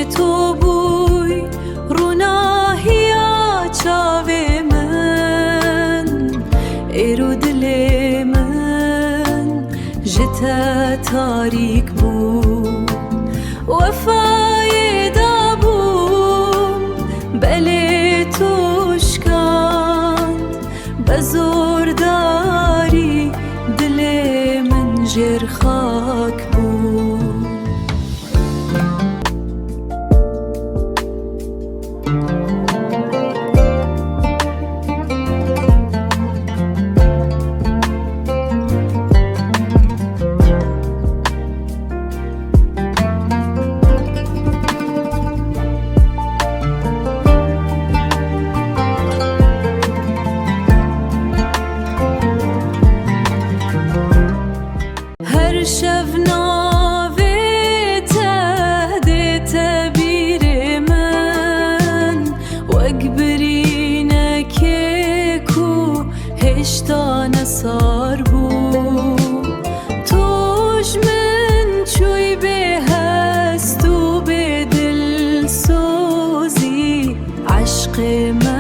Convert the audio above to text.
تو بوی روناهیا چاوه من ایرو دل من جتا تاریک بو وفای دابوم بله توشکان بزور داری دل من جر خاک بو شف ناوی تهدیت بیر من واقبرینه که کو هشتا نصار بو توش من چوی به هست و به دل سوزی عشق من